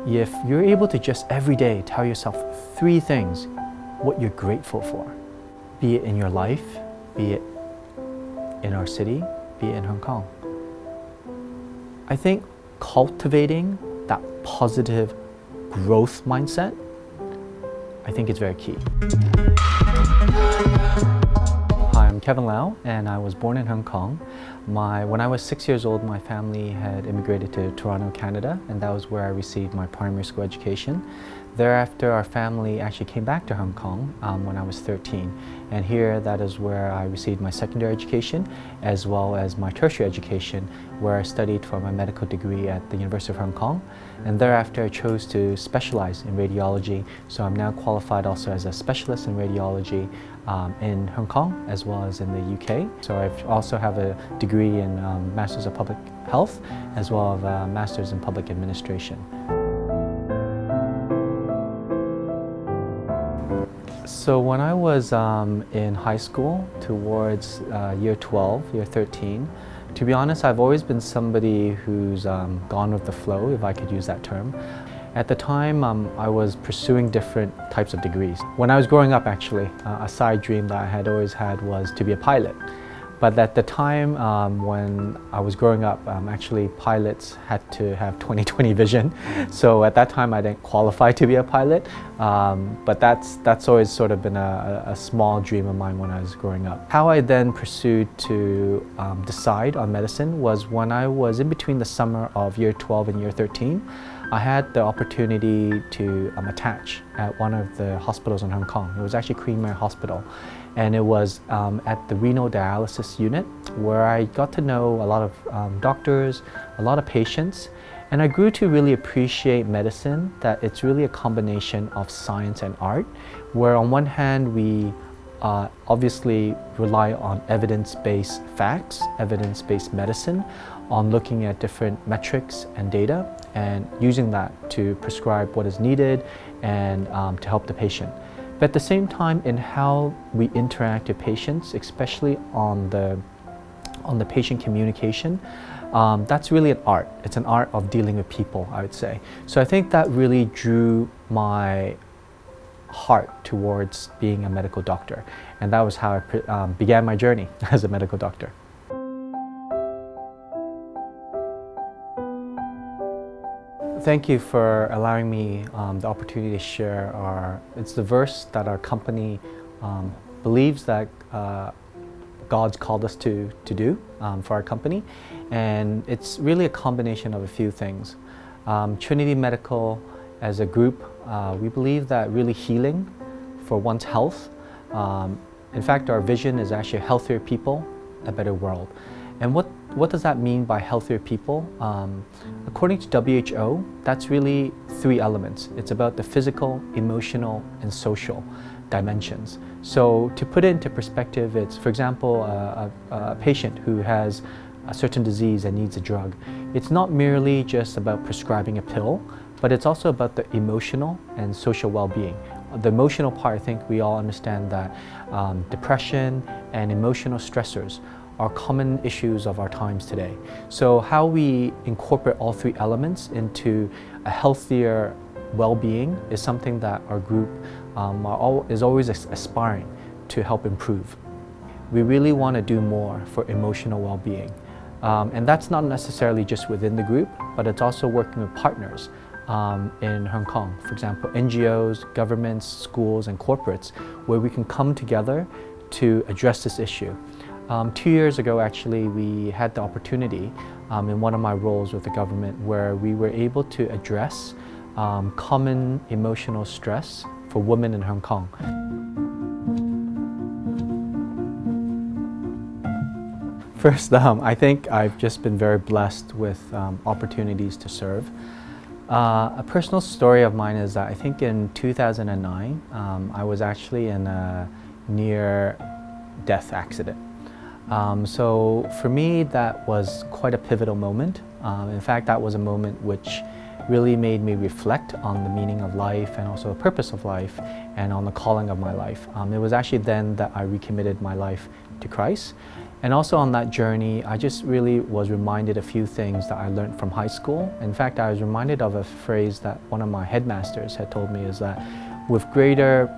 If you're able to just every day tell yourself 3 things what you're grateful for, be it in your life, be it in our city, be it in Hong Kong. I think cultivating that positive growth mindset, I think is very key. Hi, I'm Kevin Lau, and I was born in Hong Kong. When I was 6 years old, my family had immigrated to Toronto, Canada, and that was where I received my primary school education. Thereafter, our family actually came back to Hong Kong when I was 13. And here, that is where I received my secondary education, as well as my tertiary education, where I studied for my medical degree at the University of Hong Kong. And thereafter, I chose to specialize in radiology. So I'm now qualified also as a specialist in radiology in Hong Kong, as well as in the UK. So I also have a degree in Masters of Public Health, as well as a Masters in Public Administration. So when I was in high school, towards year 12, year 13, to be honest, I've always been somebody who's gone with the flow, if I could use that term. At the time, I was pursuing different types of degrees. When I was growing up, actually, a side dream that I had always had was to be a pilot. But at the time when I was growing up, actually pilots had to have 20/20 vision. So at that time I didn't qualify to be a pilot, but that's always sort of been a small dream of mine when I was growing up. How I then pursued to decide on medicine was when I was in between the summer of year 12 and year 13. I had the opportunity to attach at one of the hospitals in Hong Kong. It was actually Queen Mary Hospital. And it was at the renal dialysis unit, where I got to know a lot of doctors, a lot of patients, and I grew to really appreciate medicine, that it's really a combination of science and art, where on one hand we obviously rely on evidence-based facts, evidence-based medicine, on looking at different metrics and data, and using that to prescribe what is needed and to help the patient. But at the same time, in how we interact with patients, especially on the patient communication, that's really an art. It's an art of dealing with people, I would say. So I think that really drew my heart towards being a medical doctor. And that was how I began my journey as a medical doctor. Thank you for allowing me the opportunity to share it's the verse that our company believes that God's called us to do for our company. And it's really a combination of a few things. Trinity Medical, as a group, we believe that really healing for one's health. In fact, our vision is actually healthier people, a better world. And what does that mean by healthier people? According to WHO, that's really 3 elements. It's about the physical, emotional, and social dimensions. So to put it into perspective, it's, for example, a patient who has a certain disease and needs a drug. It's not merely just about prescribing a pill, but it's also about the emotional and social well-being. The emotional part, I think we all understand that depression and emotional stressors are common issues of our times today. So how we incorporate all 3 elements into a healthier well-being is something that our group is always aspiring to help improve. We really want to do more for emotional well-being. And that's not necessarily just within the group, but it's also working with partners in Hong Kong. For example, NGOs, governments, schools, and corporates, where we can come together to address this issue. 2 years ago, actually, we had the opportunity in one of my roles with the government where we were able to address common emotional stress for women in Hong Kong. First, I think I've just been very blessed with opportunities to serve. A personal story of mine is that I think in 2009, I was actually in a near-death accident. So for me, that was quite a pivotal moment. In fact, that was a moment which really made me reflect on the meaning of life and also the purpose of life and on the calling of my life. It was actually then that I recommitted my life to Christ. And also on that journey, I just really was reminded a few things that I learned from high school. In fact, I was reminded of a phrase that one of my headmasters had told me, is that with greater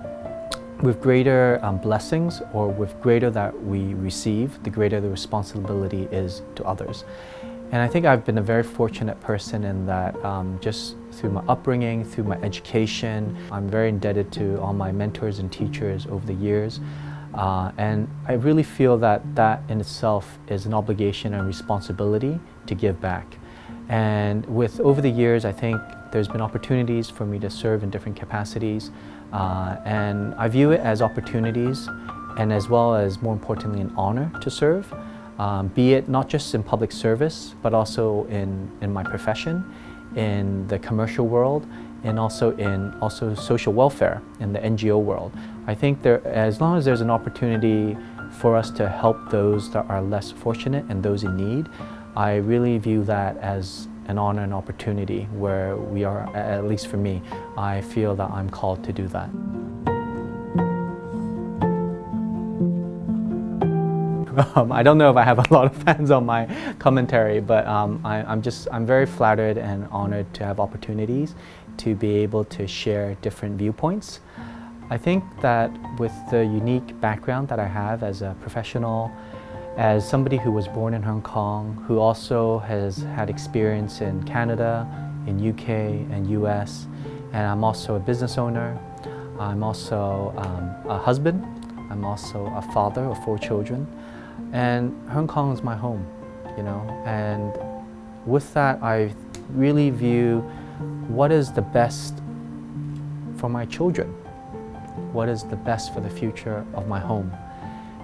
blessings, or with greater that we receive, the greater the responsibility is to others. And I think I've been a very fortunate person in that just through my upbringing, through my education, I'm very indebted to all my mentors and teachers over the years. And I really feel that that in itself is an obligation and responsibility to give back. And over the years, I think there's been opportunities for me to serve in different capacities. And I view it as opportunities, and as well as, more importantly, an honor to serve, be it not just in public service, but also in my profession, in the commercial world, and also in social welfare in the NGO world. I think as long as there's an opportunity for us to help those that are less fortunate and those in need, I really view that as an honor and opportunity where we are, at least for me, I feel that I'm called to do that. I don't know if I have a lot of fans on my commentary, but I'm very flattered and honored to have opportunities to be able to share different viewpoints. I think that with the unique background that I have as a professional, as somebody who was born in Hong Kong, who also has had experience in Canada, in UK and US, and I'm also a business owner, I'm also a husband, I'm also a father of 4 children, and Hong Kong is my home, you know, and with that I really view what is the best for my children, what is the best for the future of my home.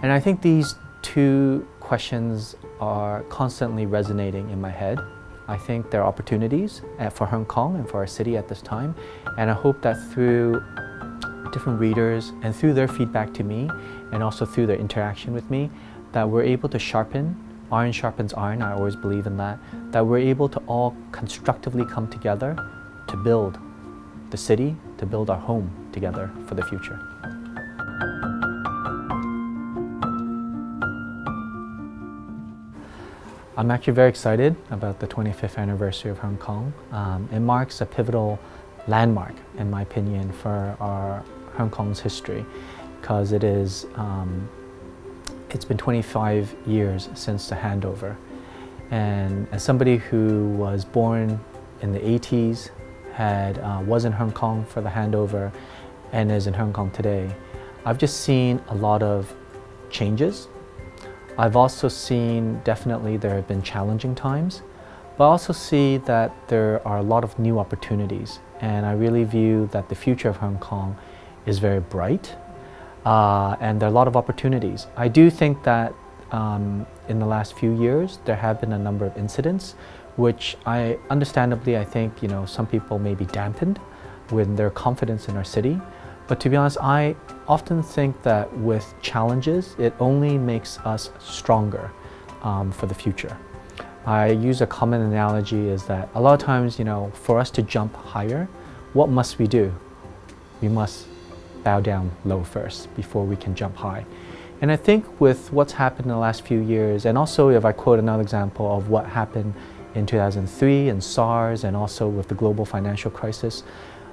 And I think these 2 questions are constantly resonating in my head. I think there are opportunities for Hong Kong and for our city at this time, and I hope that through different readers and through their feedback to me, and also through their interaction with me, that we're able to sharpen, iron sharpens iron, I always believe in that we're able to all constructively come together to build the city, to build our home together for the future. I'm actually very excited about the 25th anniversary of Hong Kong. It marks a pivotal landmark, in my opinion, for our Hong Kong's history, because it's been 25 years since the handover. And as somebody who was born in the 80s, was in Hong Kong for the handover, and is in Hong Kong today, I've just seen a lot of changes. I've also seen, definitely there have been challenging times, but I also see that there are a lot of new opportunities, and I really view that the future of Hong Kong is very bright, and there are a lot of opportunities. I do think that in the last few years there have been a number of incidents which understandably I think, you know, some people may be dampened with their confidence in our city. But to be honest, I often think that with challenges, it only makes us stronger for the future. I use a common analogy is that a lot of times, you know, for us to jump higher, what must we do? We must bow down low first before we can jump high. And I think with what's happened in the last few years, and also if I quote another example of what happened in 2003 and SARS, and also with the global financial crisis,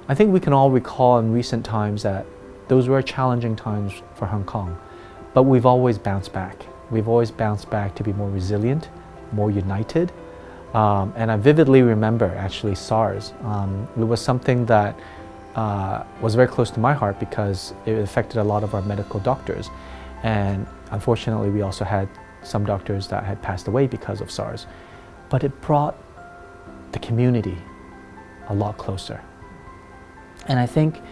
I think we can all recall in recent times that those were challenging times for Hong Kong. But we've always bounced back. We've always bounced back to be more resilient, more united. And I vividly remember actually SARS. It was something that was very close to my heart because it affected a lot of our medical doctors. And unfortunately, we also had some doctors that had passed away because of SARS. But it brought the community a lot closer. And I think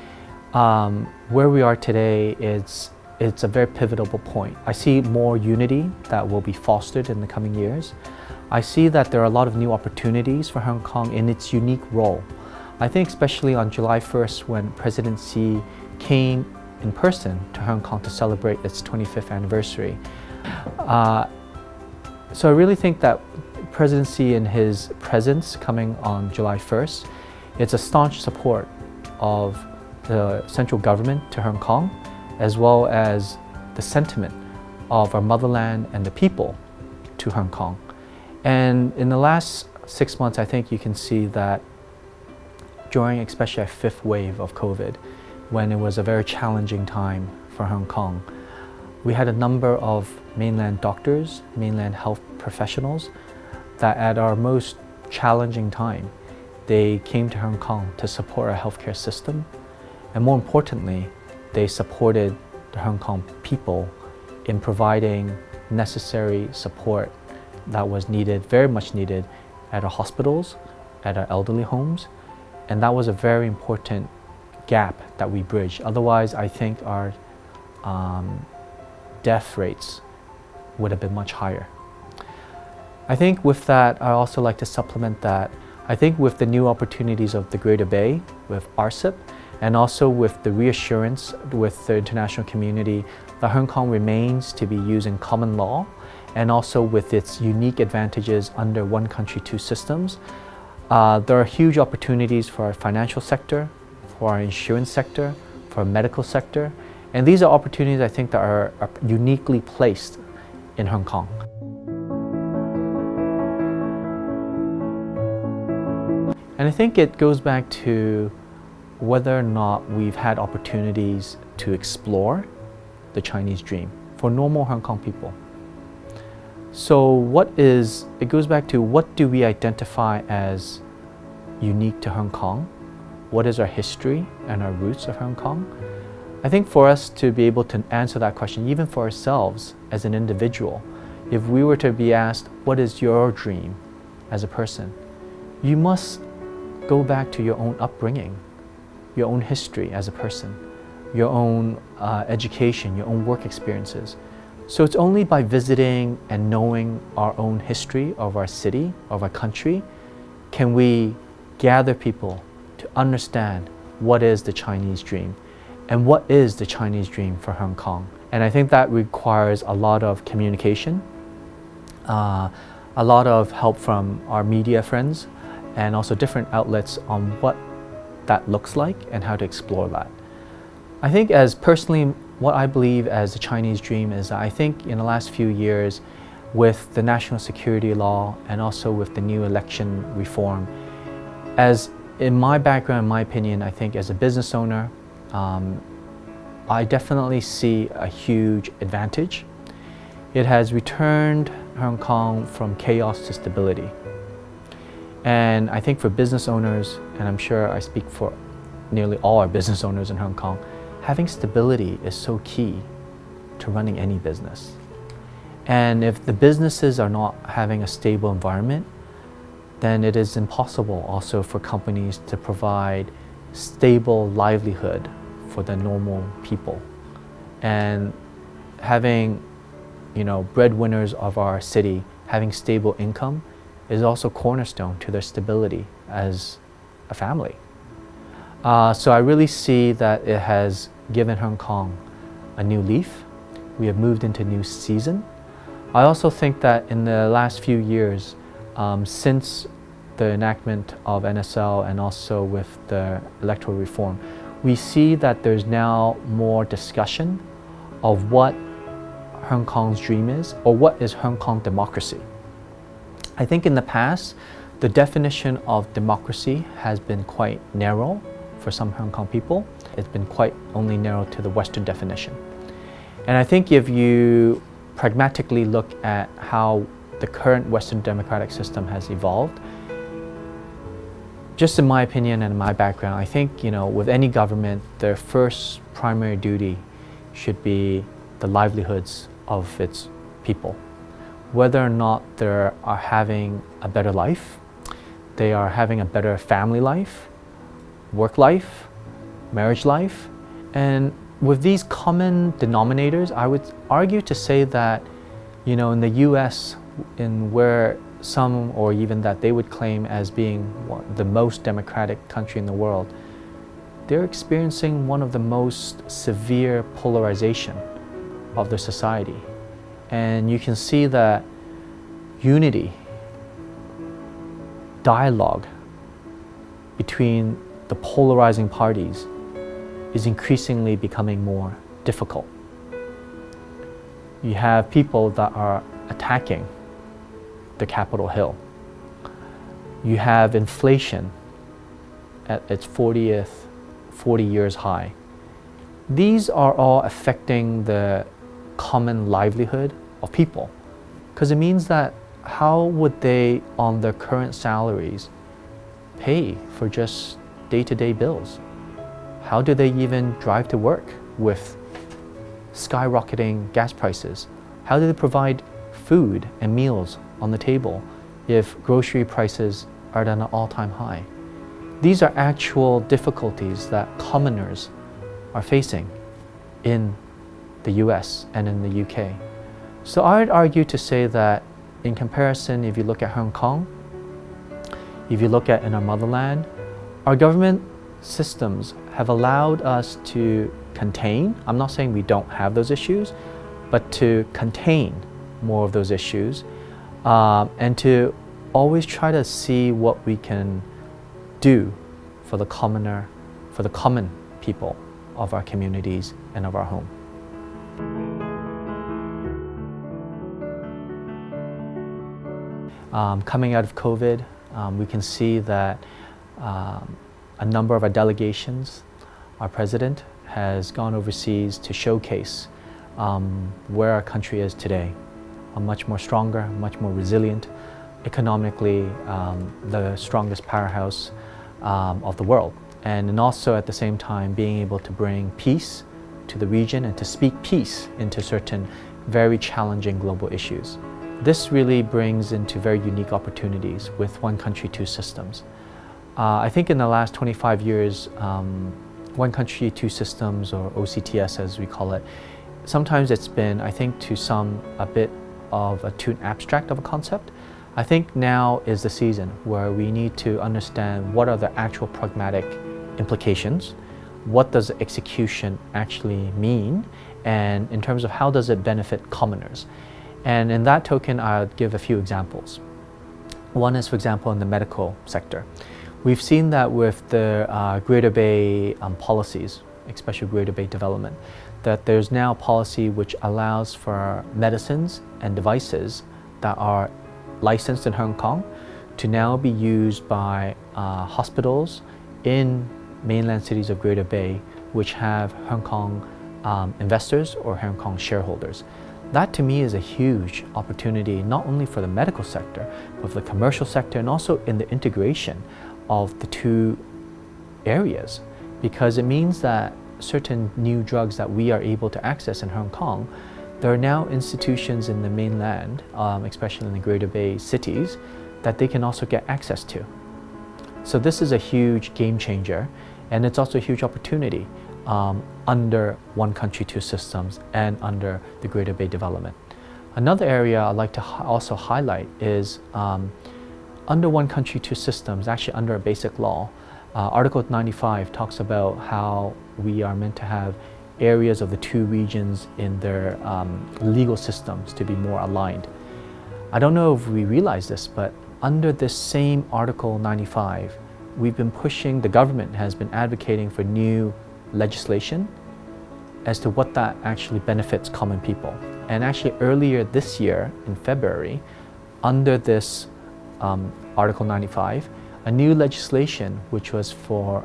where we are today, it's a very pivotal point. I see more unity that will be fostered in the coming years. I see that there are a lot of new opportunities for Hong Kong in its unique role. I think especially on July 1st when President Xi came in person to Hong Kong to celebrate its 25th anniversary. So I really think that President Xi and his presence coming on July 1st It's a staunch support of the central government to Hong Kong, as well as the sentiment of our motherland and the people to Hong Kong. And in the last 6 months, I think you can see that during especially a fifth wave of COVID, when it was a very challenging time for Hong Kong, we had a number of mainland doctors, mainland health professionals, that at our most challenging time, they came to Hong Kong to support our healthcare system. And more importantly, they supported the Hong Kong people in providing necessary support that was needed, very much needed, at our hospitals, at our elderly homes. And that was a very important gap that we bridged. Otherwise, I think our death rates would have been much higher. I think with that, I also like to supplement that. I think with the new opportunities of the Greater Bay, with RCEP, and also with the reassurance with the international community that Hong Kong remains to be using common law, and also with its unique advantages under one country, two systems, there are huge opportunities for our financial sector, for our insurance sector, for our medical sector, and these are opportunities I think that are uniquely placed in Hong Kong. And I think it goes back to whether or not we've had opportunities to explore the Chinese dream for normal Hong Kong people. So it goes back to what do we identify as unique to Hong Kong? What is our history and our roots of Hong Kong? I think for us to be able to answer that question, even for ourselves as an individual, if we were to be asked, what is your dream as a person? You must go back to your own upbringing, your own history as a person, your own education, your own work experiences. So it's only by visiting and knowing our own history of our city, of our country, can we gather people to understand what is the Chinese dream and what is the Chinese dream for Hong Kong. And I think that requires a lot of communication, a lot of help from our media friends, and also different outlets on what that looks like and how to explore that. I think as personally, what I believe as the Chinese dream is that I think in the last few years with the national security law and also with the new election reform, as in my background, in my opinion, I think as a business owner, I definitely see a huge advantage. It has returned Hong Kong from chaos to stability. And I think for business owners, and I'm sure I speak for nearly all our business owners in Hong Kong, having stability is so key to running any business. And if the businesses are not having a stable environment, then it is impossible also for companies to provide stable livelihood for the normal people. And having, breadwinners of our city having stable income is also cornerstone to their stability as a family. So I really see that it has given Hong Kong a new leaf. We have moved into a new season. I also think that in the last few years, since the enactment of NSL and also with the electoral reform, we see that there's now more discussion of what Hong Kong's dream is, or what is Hong Kong democracy. I think in the past, the definition of democracy has been quite narrow for some Hong Kong people. It's been quite only narrow to the Western definition. And I think if you pragmatically look at how the current Western democratic system has evolved, just in my opinion and in my background, I think, with any government, their first primary duty should be the livelihoods of its people. Whether or not they are having a better life, they are having a better family life, work life, marriage life. And with these common denominators, I would argue to say that, in the US, in where some, or even that they would claim as being the most democratic country in the world, they're experiencing one of the most severe polarization of their society. And you can see that unity, dialogue, between the polarizing parties is increasingly becoming more difficult. You have people that are attacking the Capitol Hill. You have inflation at its 40 years high. These are all affecting the common livelihood of people, because it means that how would they, on their current salaries, pay for just day-to-day bills? How do they even drive to work with skyrocketing gas prices? How do they provide food and meals on the table if grocery prices are at an all-time high? These are actual difficulties that commoners are facing in the US and in the UK. So I'd argue to say that in comparison, if you look at Hong Kong, if you look at in our motherland, our government systems have allowed us to contain, I'm not saying we don't have those issues, but to contain more of those issues and to always try to see what we can do for the commoner, for the common people of our communities and of our home. Coming out of COVID, we can see that a number of our delegations, our president has gone overseas to showcase where our country is today. A much more stronger, much more resilient, economically the strongest powerhouse of the world. And also at the same time being able to bring peace to the region and to speak peace into certain very challenging global issues. This really brings into very unique opportunities with one country, two systems. I think in the last 25 years, one country, two systems, or OCTS as we call it, sometimes it's been, I think to some, a bit of a too abstract of a concept. I think now is the season where we need to understand what are the actual pragmatic implications, what does execution actually mean, and in terms of how does it benefit commoners. And in that token, I'll give a few examples. One is, for example, in the medical sector. We've seen that with the Greater Bay policies, especially Greater Bay development, that there's now a policy which allows for medicines and devices that are licensed in Hong Kong to now be used by hospitals in mainland cities of Greater Bay which have Hong Kong investors or Hong Kong shareholders. That to me is a huge opportunity, not only for the medical sector, but for the commercial sector and also in the integration of the two areas, because it means that certain new drugs that we are able to access in Hong Kong, there are now institutions in the mainland, especially in the Greater Bay cities, that they can also get access to. So this is a huge game changer, and it's also a huge opportunity under one country, two systems, and under the Greater Bay development. Another area I'd like to also highlight is under one country, two systems, actually under a basic law, Article 95 talks about how we are meant to have areas of the two regions in their legal systems to be more aligned. I don't know if we realize this, but under this same Article 95, we've been pushing, the government has been advocating for new legislation as to what that actually benefits common people. And actually earlier this year, in February, under this Article 95, a new legislation which was for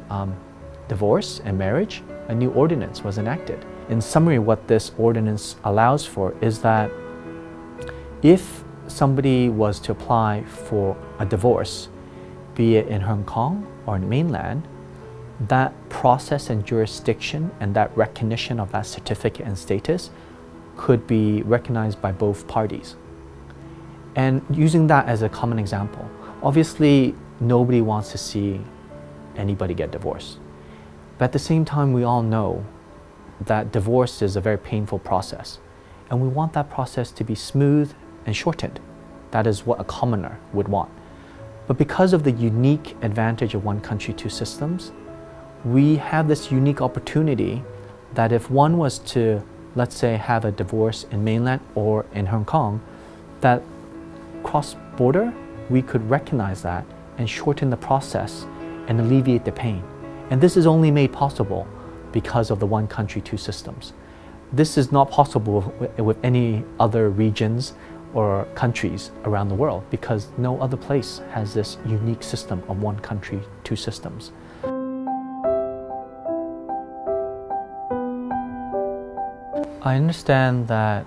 divorce and marriage, a new ordinance was enacted. In summary, what this ordinance allows for is that if somebody was to apply for a divorce, be it in Hong Kong or in mainland, that process and jurisdiction and that recognition of that certificate and status could be recognized by both parties. And using that as a common example, obviously nobody wants to see anybody get divorced. But at the same time, we all know that divorce is a very painful process, and we want that process to be smooth and shortened. That is what a commoner would want. But because of the unique advantage of one country, two systems, we have this unique opportunity that if one was to, let's say, have a divorce in mainland or in Hong Kong, that cross-border, we could recognize that and shorten the process and alleviate the pain. And this is only made possible because of the one country, two systems. This is not possible with any other regions or countries around the world because no other place has this unique system of one country, two systems. I understand that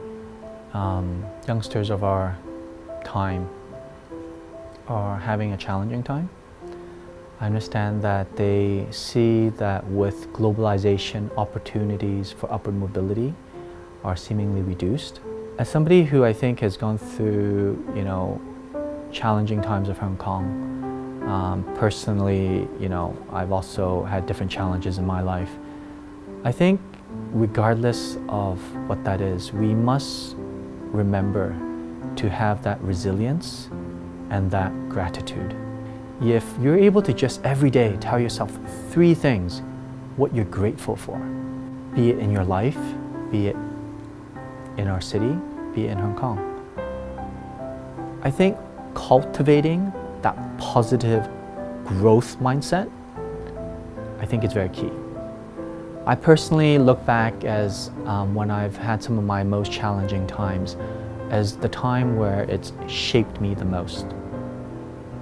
youngsters of our time are having a challenging time. I understand that they see that with globalization, opportunities for upward mobility are seemingly reduced. As somebody who I think has gone through, challenging times of Hong Kong, personally, I've also had different challenges in my life. I think regardless of what that is, we must remember to have that resilience and that gratitude. If you're able to just every day tell yourself 3 things what you're grateful for, be it in your life, be it in our city, be it in Hong Kong. I think cultivating that positive growth mindset, I think is very key. I personally look back as when I've had some of my most challenging times as the time where it's shaped me the most.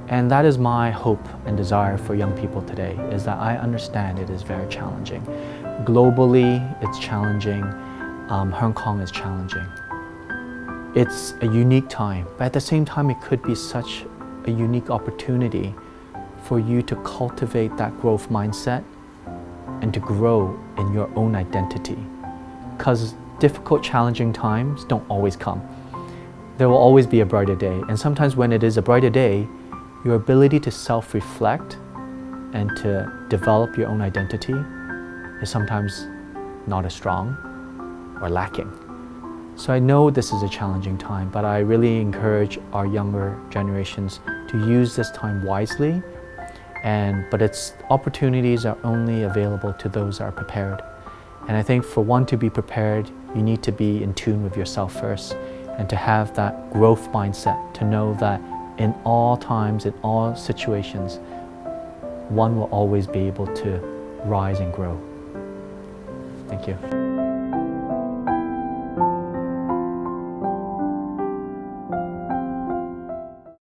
And that is my hope and desire for young people today, is that I understand it is very challenging. Globally, it's challenging. Hong Kong is challenging. It's a unique time, but at the same time, it could be such a unique opportunity for you to cultivate that growth mindset and to grow in your own identity. Because difficult, challenging times don't always come. There will always be a brighter day, and sometimes when it is a brighter day, your ability to self-reflect and to develop your own identity is sometimes not as strong or lacking. So I know this is a challenging time, but I really encourage our younger generations to use this time wisely. But its opportunities are only available to those that are prepared. And I think for one to be prepared, you need to be in tune with yourself first and to have that growth mindset, to know that in all times, in all situations, one will always be able to rise and grow. Thank you.